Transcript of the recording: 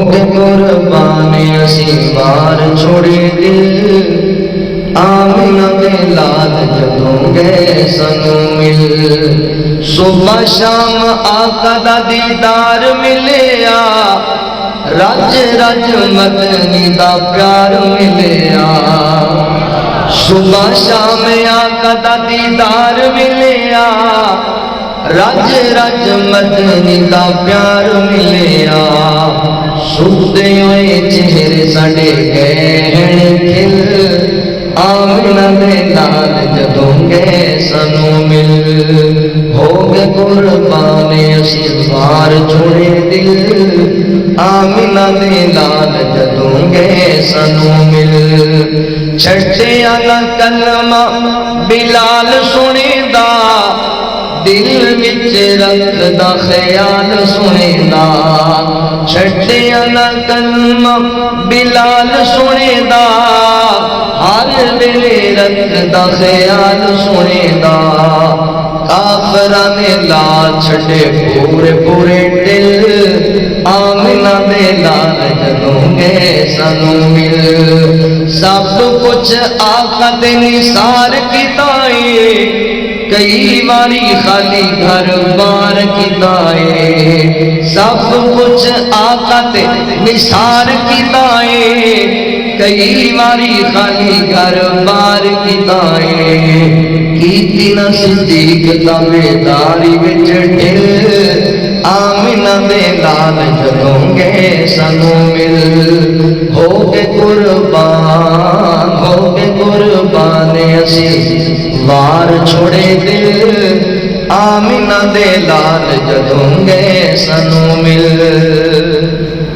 گئے قربان اسی وار چھوڑے دل آمینہ دے لال جدوں گئے سنو مل صبح شام آقا دا دیدار ملیا رج رج مدنی دا پیار ملیا صبح شام آقا دا دیدار ملیا رج رج مدنی دا پیار ملیا ستے ہوئے چہرے سڑے گئے کھل آمینہ دے لال جدوں گئے سنو مل ہو گئے قربان اسی وار چھوڑے دل آمینہ دے لال جدوں گئے سنو مل چھٹیا نہ کلمہ بلال سنے دا دل وچ رکھدا خیال سنے دا چھٹیا نہ کلمہ بلال سنے دا ہر ویلے رکھدا خیال سنے دا کافراں نے لا چھڈے پورے پورے دل آمینہ دے لال جدوں گئے سنو مل سب کچھ آقا دے نثار کیتا اے کئی باری خالی گھر بار کیتا اے سب کچھ آقا تے نثار کیتا اے کئی باری خالی گھر بار کیتا اے کیتی نہ صدیق تابعداری وچ ڈھل آمینہ دے لال جدوں گئے سنو مل ہو کے قربان اسی وار چھوڑے دل آمینہ دے لال جدوں گئے سنو مل